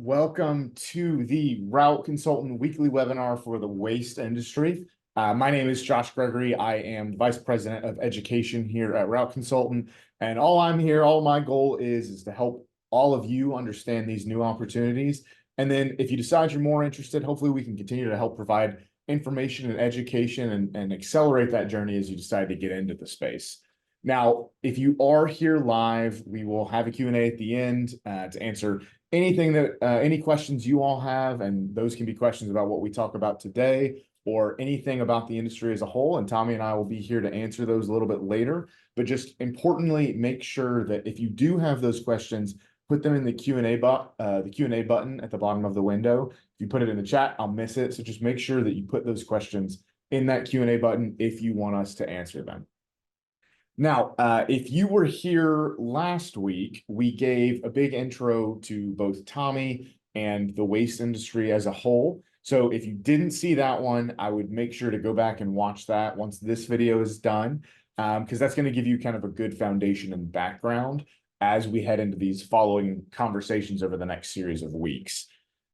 Welcome to the Route Consultant weekly webinar for the waste industry. My name is Josh Gregory. I am Vice President of Education here at Route Consultant. And all my goal is to help all of you understand these new opportunities. And then if you decide you're more interested, hopefully we can continue to help provide information and education and accelerate that journey as you decide to get into the space. Now, if you are here live, we will have a Q&A at the end to answer any questions you all have, and those can be questions about what we talk about today or anything about the industry as a whole. And Tommy and I will be here to answer those a little bit later. But just importantly, make sure that if you do have those questions, put them in the Q&A button at the bottom of the window. If you put it in the chat, I'll miss it. So just make sure that you put those questions in that Q&A button if you want us to answer them. Now, if you were here last week, we gave a big intro to both Tommy and the waste industry as a whole. So if you didn't see that one, I would make sure to go back and watch that once this video is done, because that's going to give you kind of a good foundation and background as we head into these following conversations over the next series of weeks.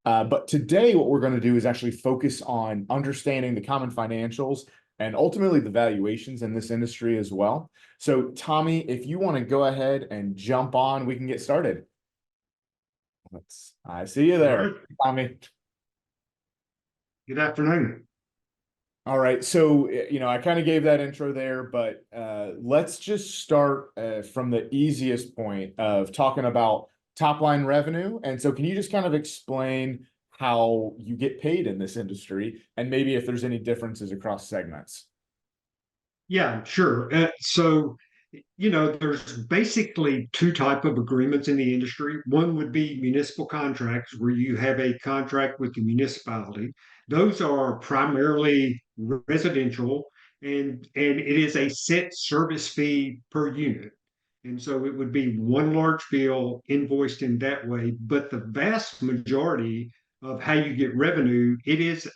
But today, what we're going to do is actually focus on understanding the common financials and ultimately the valuations in this industry as well. So Tommy, if you want to go ahead and jump on, we can get started. I see you there, right. Tommy. Good afternoon. All right, so I kind of gave that intro there, but let's just start from the easiest point of talking about top line revenue. And so can you just kind of explain how you get paid in this industry and maybe if there's any differences across segments? Yeah, sure. There's basically two type of agreements in the industry. One would be municipal contracts, where you have a contract with the municipality. Those are primarily residential, and it is a set service fee per unit. And so it would be one large bill invoiced in that way. But the vast majority of how you get revenue, it is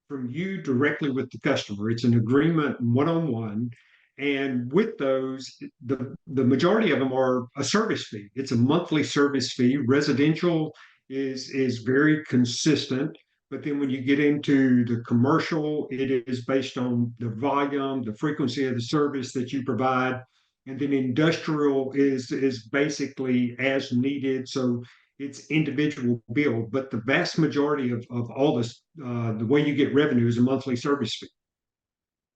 from you directly with the customer. It's an agreement one-on-one. And with those, the majority of them are a service fee. It's a monthly service fee. Residential is very consistent. But then when you get into the commercial, it is based on the volume, the frequency of the service that you provide. And then industrial is basically as needed. So it's individual bill, but the vast majority of all this, the way you get revenue is a monthly service fee.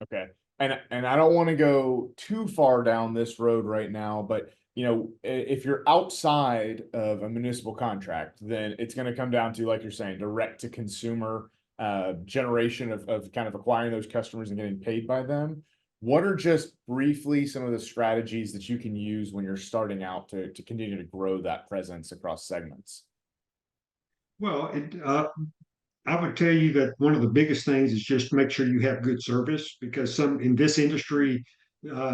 Okay. And I don't want to go too far down this road right now, but if you're outside of a municipal contract, then it's going to come down to, like you're saying, direct to consumer generation of kind of acquiring those customers and getting paid by them. What are just briefly some of the strategies that you can use when you're starting out to continue to grow that presence across segments? Well, I would tell you that one of the biggest things is just make sure you have good service, because some in this industry,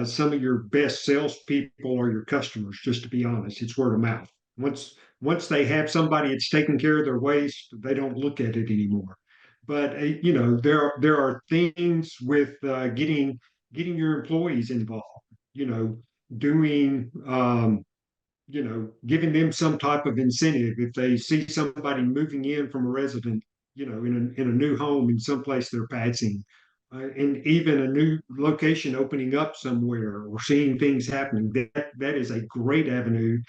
some of your best salespeople are your customers. Just to be honest, it's word of mouth. Once they have somebody that's taking care of their waste, they don't look at it anymore. But there are things with getting your employees involved. You know, doing giving them some type of incentive if they see somebody moving in from a resident, in a new home in some place they're passing, and even a new location opening up somewhere or seeing things happening. That is a great avenue.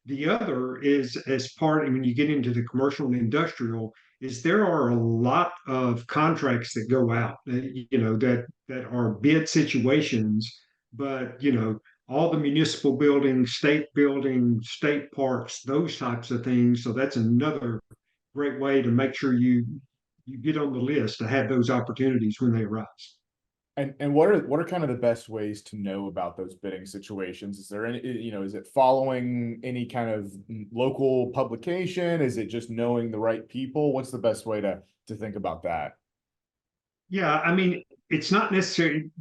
The other is, as part, when you get into the commercial and industrial, is there are a lot of contracts that go out, that are bid situations, but all the municipal buildings, state parks, those types of things. So that's another great way to make sure you get on the list to have those opportunities when they arise. And what are kind of the best ways to know about those bidding situations? Is there any, is it following any kind of local publication? Is it just knowing the right people? What's the best way to think about that? Yeah, I mean, it's not necessarily,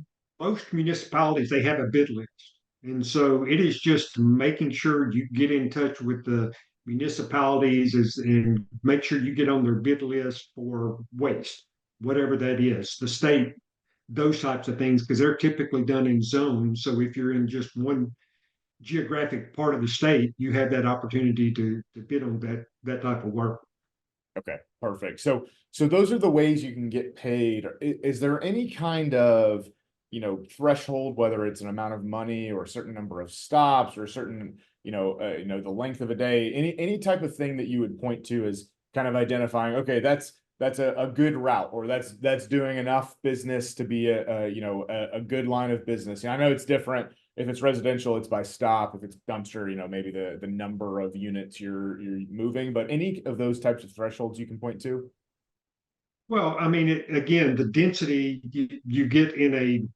most municipalities, they have a bid list. And so it is just making sure you get in touch with the municipalities and make sure you get on their bid list for waste, whatever that is, the state, those types of things, because they're typically done in zones. So if you're in just one geographic part of the state, you have that opportunity to bid on that type of work. Okay, perfect. So those are the ways you can get paid. Is there any kind of, threshold, whether it's an amount of money or a certain number of stops or a certain, the length of a day, any type of thing that you would point to as kind of identifying, okay, that's a good route, or that's doing enough business to be a good line of business. And I know it's different. If it's residential, it's by stop. If it's dumpster, maybe the number of units you're moving. But any of those types of thresholds you can point to? Well, I mean, again, the density you get in a,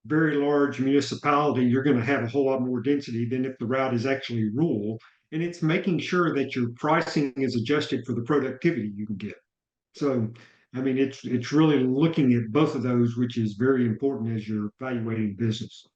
very large municipality, you're going to have a whole lot more density than if the route is actually rural. And it's making sure that your pricing is adjusted for the productivity you can get. So, I mean, it's really looking at both of those, which is very important as you're evaluating business.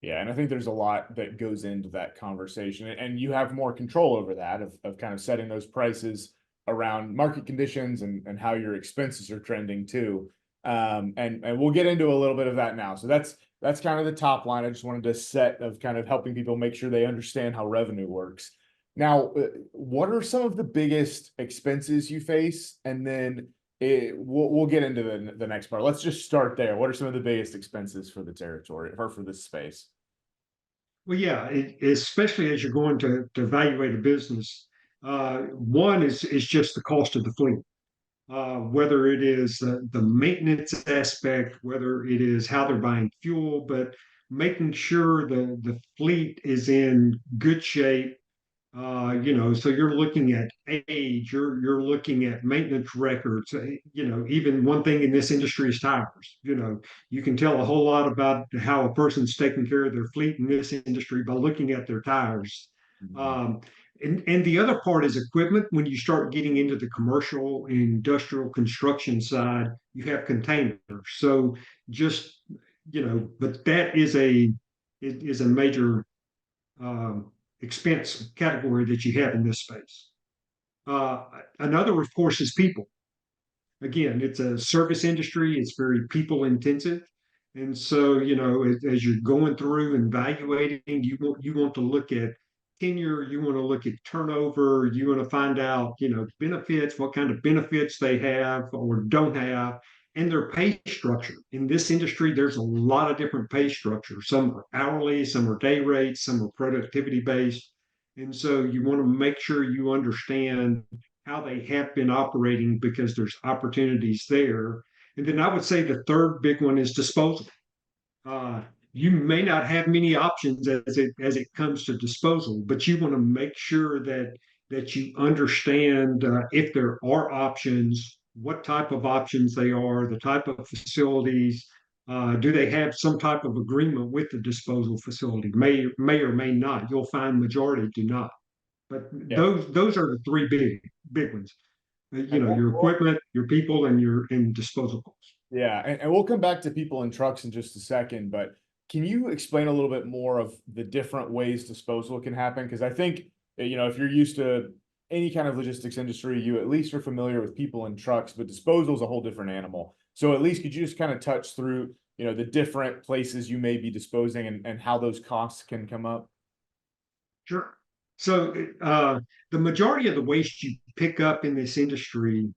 Yeah, and I think there's a lot that goes into that conversation, and you have more control over that of kind of setting those prices around market conditions and how your expenses are trending too. And we'll get into a little bit of that now. So that's kind of the top line. I just wanted to set of kind of helping people make sure they understand how revenue works. Now, what are some of the biggest expenses you face? And then we'll get into the next part. Let's just start there. What are some of the biggest expenses for the territory or for this space? Well, yeah, especially as you're going to evaluate a business, one is just the cost of the fleet. Whether it is the maintenance aspect, whether it is how they're buying fuel, but making sure the fleet is in good shape. So you're looking at age, you're looking at maintenance records. Even one thing in this industry is tires. You can tell a whole lot about how a person's taking care of their fleet in this industry by looking at their tires. Mhm. Um, and the other part is equipment. When you start getting into the commercial and industrial construction side, you have containers. So just, but that is a major um, expense category that you have in this space. Another, of course, is people. Again, it's a service industry, it's very people intensive. And so, as you're going through and evaluating, you want to look at tenure, you want to look at turnover, you want to find out, benefits, what kind of benefits they have or don't have, and their pay structure. In this industry, there's a lot of different pay structures. Some are hourly, some are day rates, some are productivity based. And so you want to make sure you understand how they have been operating because there's opportunities there. And then I would say the third big one is disposal. Uh, you may not have many options as it comes to disposal, but you want to make sure that you understand if there are options, what type of options they are, the type of facilities. Do they have some type of agreement with the disposal facility? May or may not. You'll find majority do not. But Yeah. those are the three big ones. And Your equipment, your people, and your and disposal costs. yeah, and we'll come back to people and trucks in just a second, but can you explain a little bit more of the different ways disposal can happen? Because I think, if you're used to any kind of logistics industry, you at least are familiar with people and trucks, but disposal is a whole different animal. So at least could you just kind of touch through, the different places you may be disposing and how those costs can come up? Sure. So the majority of the waste you pick up in this industry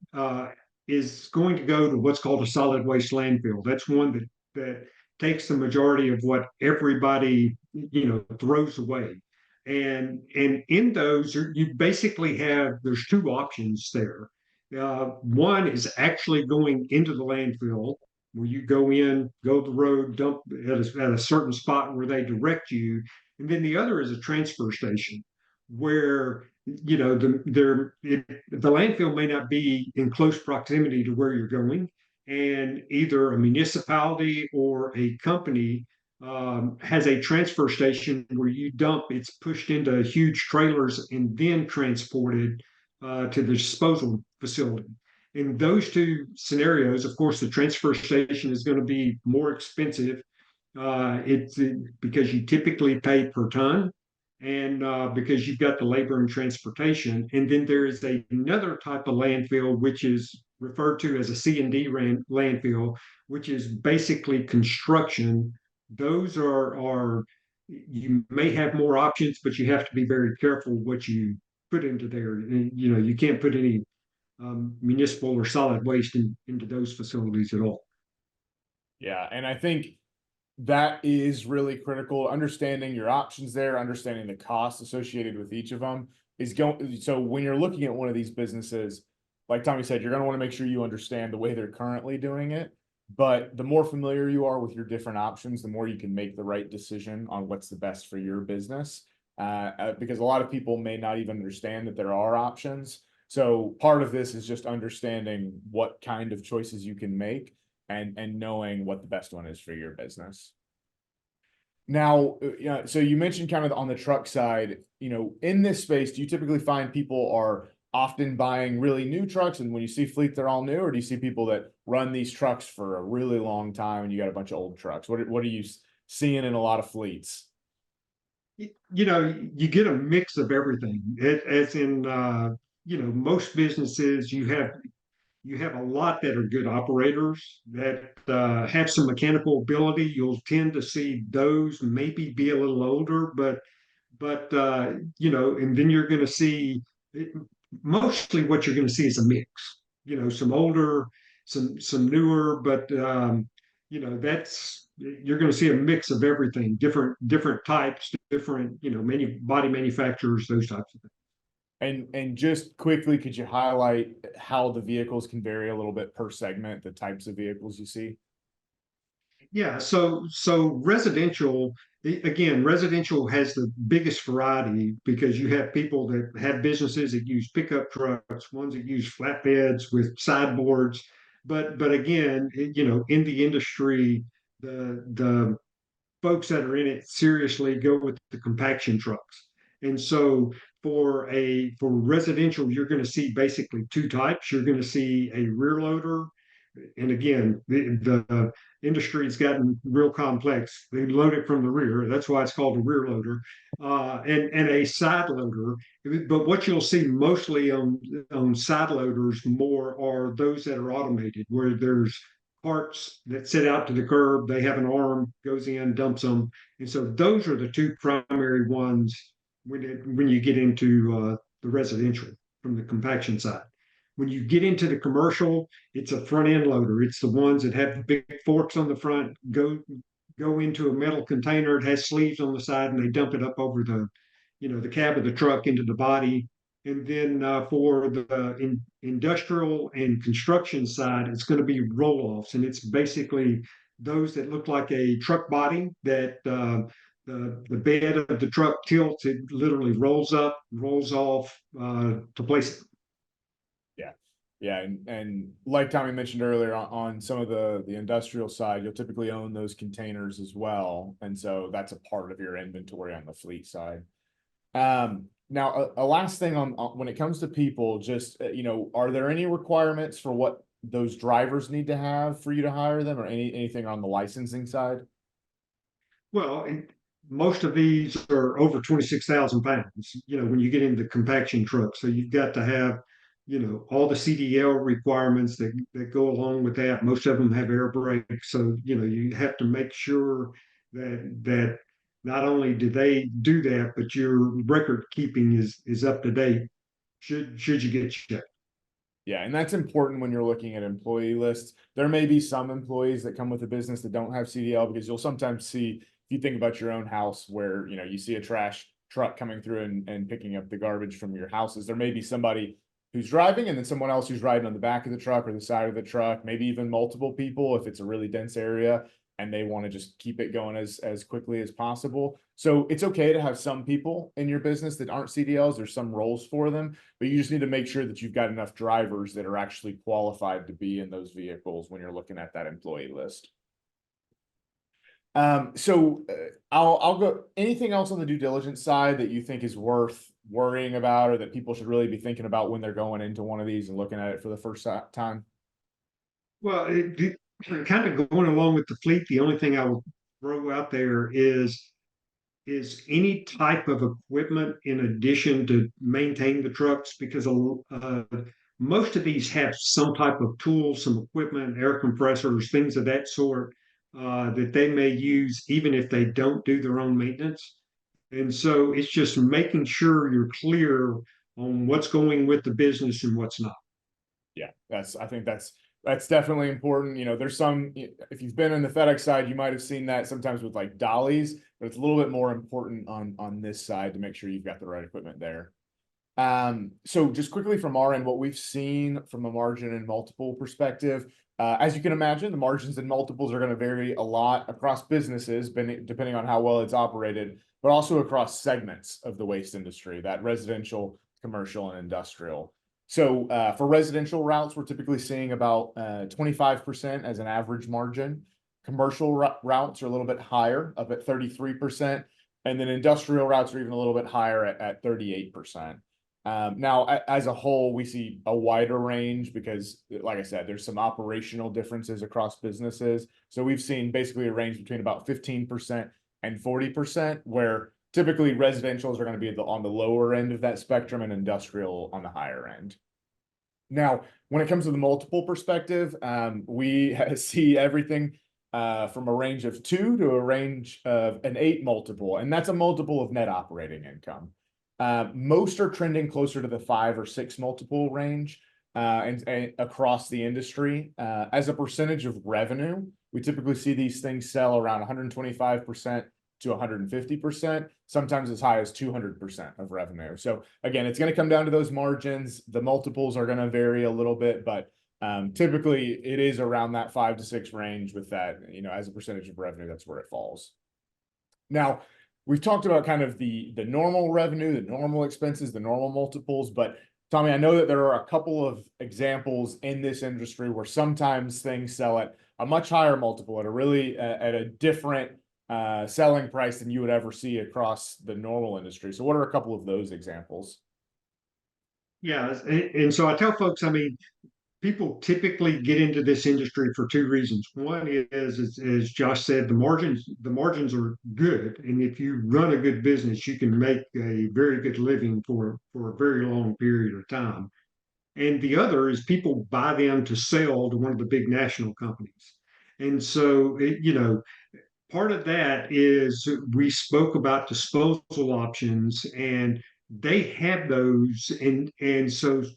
is going to go to what's called a solid waste landfill. That's one that takes the majority of what everybody throws away. And in those, you basically there's two options there. One is actually going into the landfill, where you go in, go the road, dump at a certain spot where they direct you, and then the other is a transfer station where the landfill may not be in close proximity to where you're going, and either a municipality or a company has a transfer station where you dump. It's pushed into huge trailers and then transported to the disposal facility. In those two scenarios, of course, the transfer station is going to be more expensive. It's because you typically pay per ton, and because you've got the labor and transportation. And then there is another type of landfill, which is referred to as a C&D landfill, which is basically construction. Those are you may have more options, but you have to be very careful what you put into there. And, you can't put any municipal or solid waste into those facilities at all. Yeah, and I think that is really critical. Understanding your options there, understanding the costs associated with each of them is going. So when you're looking at one of these businesses, like Tommy said, you're going to want to make sure you understand the way they're currently doing it. But the more familiar you are with your different options, the more you can make the right decision on what's the best for your business. Because a lot of people may not even understand that there are options. So part of this is just understanding what kind of choices you can make and knowing what the best one is for your business. Now, yeah, so you mentioned kind of on the truck side, in this space, do you typically find people are often buying really new trucks, and when you see fleet, they're all new, or do you see people that run these trucks for a really long time and you got a bunch of old trucks? What are you seeing in a lot of fleets? You get a mix of everything. As in, most businesses, you have a lot that are good operators that have some mechanical ability. You'll tend to see those maybe be a little older, but and then you're going to see mostly what you're going to see is a mix. Some older, some newer, but that's you're going to see a mix of everything, different types, different many body manufacturers, those types of things. And just quickly, could you highlight how the vehicles can vary a little bit per segment, the types of vehicles you see? Yeah, so residential, again, residential has the biggest variety because you have people that have businesses that use pickup trucks, ones that use flatbeds with sideboards. But again, in the industry, the folks that are in it seriously go with the compaction trucks. And so for residential, you're going to see basically two types. You're going to see a rear loader, and again, the industry's gotten real complex. They load it from the rear. That's why it's called a rear loader, and a side loader. But what you'll see mostly on side loaders more are those that are automated, where there's parts that sit out to the curb. They have an arm, goes in, dumps them, and so those are the two primary ones when you get into the residential from the compaction side. When you get into the commercial, it's a front end loader. It's the ones that have the big forks on the front, go into a metal container. It has sleeves on the side, and they dump it up over the cab of the truck into the body. And then for the industrial and construction side, it's going to be roll-offs, and it's basically those that look like a truck body that the bed of the truck tilts. It literally rolls up, rolls off to place it. Yeah. Yeah. And like Tommy mentioned earlier, on some of the industrial side, you'll typically own those containers as well. And so that's a part of your inventory on the fleet side. Now a last thing on when it comes to people, just, are there any requirements for what those drivers need to have for you to hire them, or anything on the licensing side? Well, and most of these are over 26,000 pounds, when you get into compaction trucks. So you've got to have, all the CDL requirements that go along with that. Most of them have air brakes. So, you have to make sure that not only do they do that, but your record keeping is up to date should you get checked. Yeah, and that's important when you're looking at employee lists. There may be some employees that come with a business that don't have CDL, because you'll sometimes see, if you think about your own house, where you see a trash truck coming through and picking up the garbage from your houses. There may be somebody who's driving, and then someone else who's riding on the back of the truck or the side of the truck, maybe even multiple people if it's a really dense area and they want to just keep it going as quickly as possible. So it's okay to have some people in your business that aren't CDLs. There's some roles for them, but you just need to make sure that you've got enough drivers that are actually qualified to be in those vehicles when you're looking at that employee list. I'll go. Anything else on the due diligence side that you think is worth worrying about, or that people should really be thinking about when they're going into one of these and looking at it for the first time? Well, kind of going along with the fleet, the only thing I will throw out there is any type of equipment in addition to maintain the trucks, because most of these have some type of tools, some equipment, air compressors, things of that sort that they may use even if they don't do their own maintenance. And so it's just making sure you're clear on what's going with the business and what's not. Yeah, I think that's definitely important. You know, there's some, if you've been in the FedEx side, you might have seen that sometimes with like dollies, but it's a little bit more important on this side to make sure you've got the right equipment there. So just quickly from our end, what we've seen from a margin and multiple perspective, as you can imagine, the margins and multiples are going to vary a lot across businesses, depending on how well it's operated, but also across segments of the waste industry, that residential, commercial, and industrial. So for residential routes, we're typically seeing about 25% as an average margin. Commercial routes are a little bit higher, up at 33%, and then industrial routes are even a little bit higher at 38%. Now, as a whole, we see a wider range because, like I said, there's some operational differences across businesses. So we've seen basically a range between about 15% and 40%, where typically residentials are going to be on the lower end of that spectrum and industrial on the higher end. Now, when it comes to the multiple perspective, we see everything from a range of 2 to a range of an 8 multiple, and that's a multiple of net operating income. Most are trending closer to the 5 or 6 multiple range, and across the industry. As a percentage of revenue, we typically see these things sell around 125% to 150%, sometimes as high as 200% of revenue. So again, it's going to come down to those margins. The multiples are going to vary a little bit, but typically it is around that 5 to 6 range with that, you know, as a percentage of revenue, that's where it falls. Now, we've talked about kind of the normal revenue, the normal expenses, the normal multiples, but Tommy, I know that there are a couple of examples in this industry where sometimes things sell at a much higher multiple, at a really at a different selling price than you would ever see across the normal industry. So what are a couple of those examples? Yeah, and so I tell folks, I mean, people typically get into this industry for two reasons. One is, as Josh said, the margins are good, and if you run a good business, you can make a very good living for a very long period of time. And the other is people buy them to sell to one of the big national companies. And so, part of that is we spoke about disposal options, and they have those, and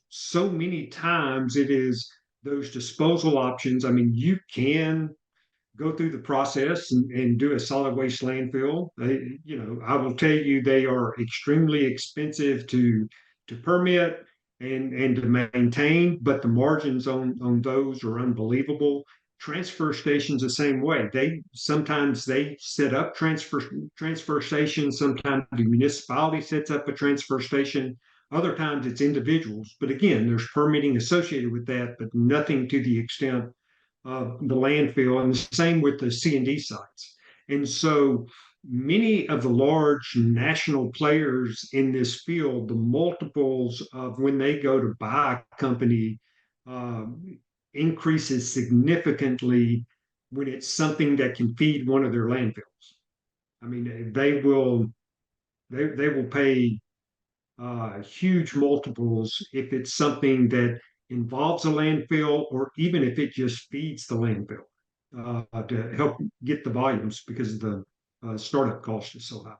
so many times it is those disposal options. I mean, you can go through the process and do a solid waste landfill. I will tell you they are extremely expensive to permit and to maintain, but the margins on those are unbelievable. Transfer stations the same way. They set up transfer stations. Sometimes the municipality sets up a transfer station. Other times it's individuals. But again, there's permitting associated with that, but nothing to the extent the landfill, and the same with the C&D sites. And so many of the large national players in this field, the multiples of when they go to buy a company uh, increases significantly when it's something that can feed one of their landfills. I mean, they will pay huge multiples if it's something that involves a landfill, or even if it just feeds the landfill to help get the volumes because the startup cost is so high.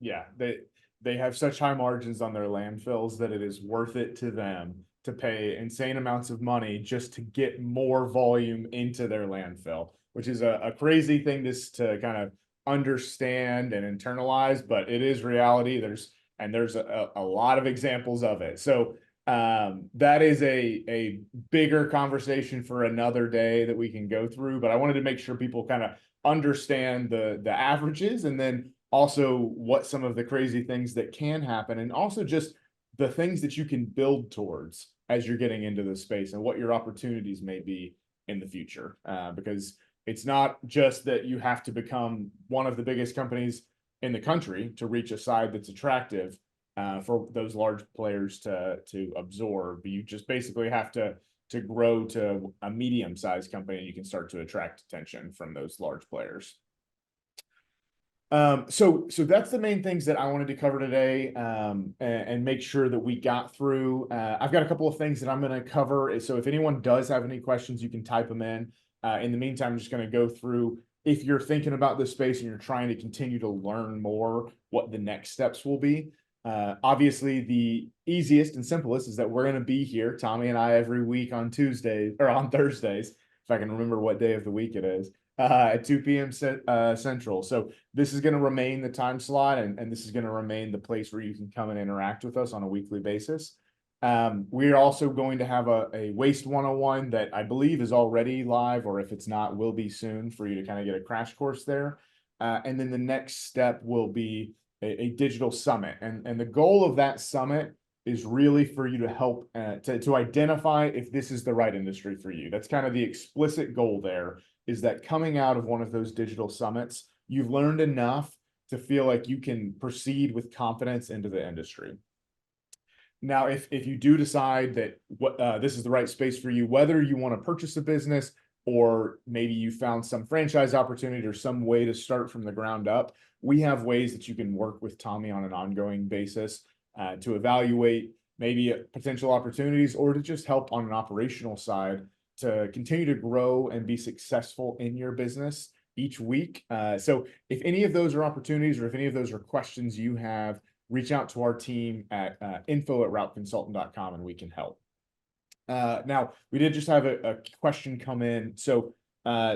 Yeah, they have such high margins on their landfills that it is worth it to them to pay insane amounts of money just to get more volume into their landfill, which is a crazy thing to kind of understand and internalize, but it is reality. There's a lot of examples of it. So that is a bigger conversation for another day that we can go through, but I wanted to make sure people kind of understand the averages, and then also what some of the crazy things that can happen, and also just the things that you can build towards as you're getting into the space and what your opportunities may be in the future. Because it's not just that you have to become one of the biggest companies in the country to reach a side that's attractive for those large players to absorb. You just basically have to grow to a medium-sized company, and you can start to attract attention from those large players. So that's the main things that I wanted to cover today, and make sure that we got through. I've got a couple of things that I'm going to cover. So if anyone does have any questions, you can type them in. In the meantime, I'm just going to go through, if you're thinking about this space and you're trying to continue to learn more, what the next steps will be. Obviously, the easiest and simplest is that we're going to be here, Tommy and I, every week on Tuesdays or on Thursdays, if I can remember what day of the week it is, at 2 p.m. Central. So this is going to remain the time slot, and this is going to remain the place where you can come and interact with us on a weekly basis. We're also going to have a Waste 101 that I believe is already live, or if it's not, will be soon for you to kind of get a crash course there. And then the next step will be a digital summit. And the goal of that summit is really for you to help to identify if this is the right industry for you. That's kind of the explicit goal there, is that coming out of one of those digital summits, you've learned enough to feel like you can proceed with confidence into the industry. Now, if you do decide that this is the right space for you, whether you want to purchase a business or maybe you found some franchise opportunity or some way to start from the ground up, we have ways that you can work with Tommy on an ongoing basis to evaluate maybe potential opportunities or to just help on an operational side to continue to grow and be successful in your business each week. So if any of those are opportunities or if any of those are questions you have, reach out to our team at info@routeconsultant.com and we can help. Now, we did just have a question come in. So,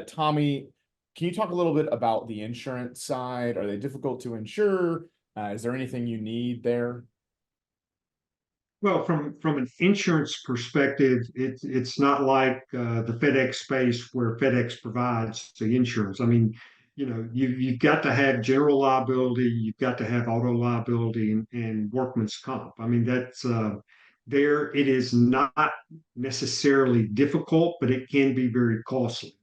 Tommy, can you talk a little bit about the insurance side? Are they difficult to insure? Is there anything you need there? Well, from an insurance perspective, it's not like the FedEx space where FedEx provides the insurance. I mean, you've got to have general liability, you've got to have auto liability and workman's comp. I mean, that's there. It is not necessarily difficult, but it can be very costly.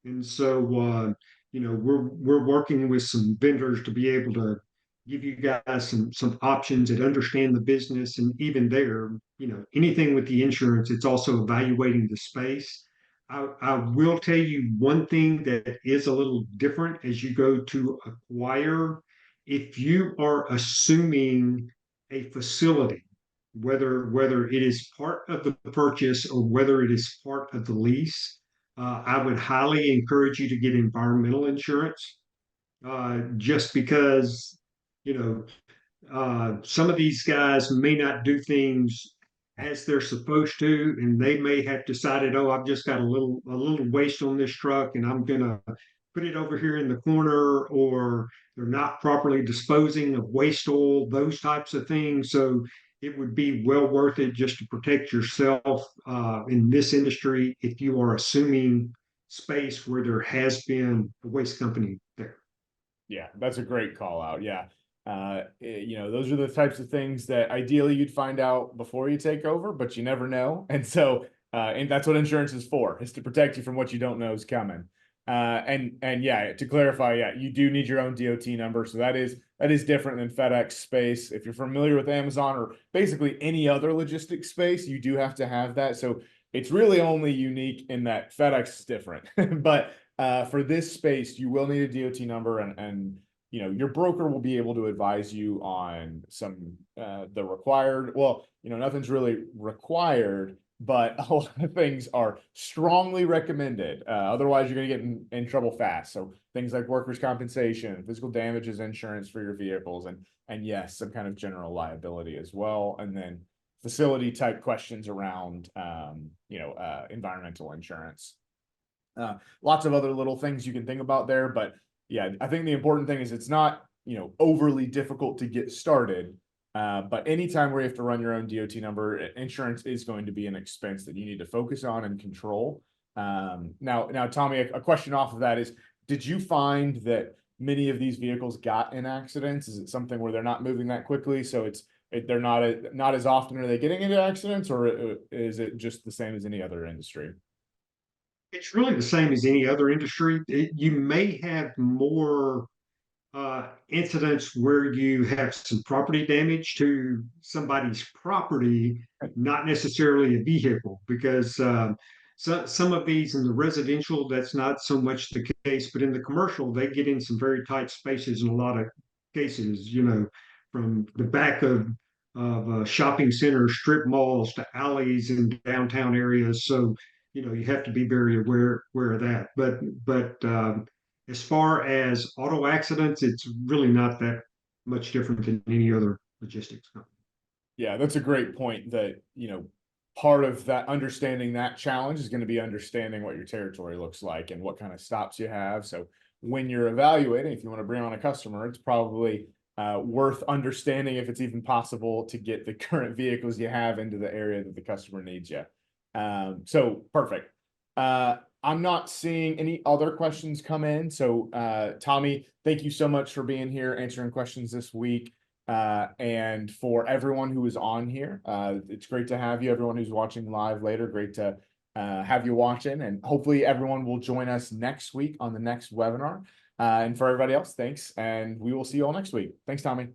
And so, we're working with some vendors to be able to give you guys some options that understand the business. And even there, anything with the insurance, it's also evaluating the space. I will tell you one thing that is a little different as you go to acquire. If you are assuming a facility, whether it is part of the purchase or whether it is part of the lease, I would highly encourage you to get environmental insurance, just because, you know, some of these guys may not do things as they're supposed to, and they may have decided, oh, I've just got a little waste on this truck, and I'm gonna put it over here in the corner, or they're not properly disposing of waste oil, those types of things. So it would be well worth it just to protect yourself in this industry if you are assuming space where there has been a waste company there. Yeah, that's a great call out. Yeah. Those are the types of things that ideally you'd find out before you take over, but you never know. And so, and that's what insurance is for, is to protect you from what you don't know is coming. And yeah, to clarify, yeah, you do need your own DOT number. So that is different than FedEx space. If you're familiar with Amazon or basically any other logistics space, you do have to have that. So it's really only unique in that FedEx is different. But for this space, you will need a DOT number, and your broker will be able to advise you on some the required. Well, nothing's really required, but a lot of things are strongly recommended. Otherwise, you're going to get in trouble fast. So things like workers' compensation, physical damages insurance for your vehicles, and yes, some kind of general liability as well, and then facility type questions around environmental insurance. Lots of other little things you can think about there, but yeah, I think the important thing is it's not, overly difficult to get started. But anytime where you have to run your own DOT number, insurance is going to be an expense that you need to focus on and control. Now, Tommy, a question off of that is, did you find that many of these vehicles got in accidents? Is it something where they're not moving that quickly, so they're not as often are they getting into accidents, or is it just the same as any other industry? It's really the same as any other industry. You may have more incidents where you have some property damage to somebody's property, not necessarily a vehicle, because some of these in the residential, that's not so much the case, but in the commercial, they get in some very tight spaces in a lot of cases, from the back of shopping centers, strip malls to alleys in downtown areas. So, you have to be very aware of that. But as far as auto accidents, it's really not that much different than any other logistics company. Yeah, that's a great point that, part of that understanding that challenge is going to be understanding what your territory looks like and what kind of stops you have. So when you're evaluating, if you want to bring on a customer, it's probably worth understanding if it's even possible to get the current vehicles you have into the area that the customer needs you. So perfect. I'm not seeing any other questions come in. So Tommy, thank you so much for being here, answering questions this week. And for everyone who is on here, it's great to have you. Everyone who's watching live later, great to have you watching. And hopefully everyone will join us next week on the next webinar. And for everybody else, thanks. And we will see you all next week. Thanks, Tommy.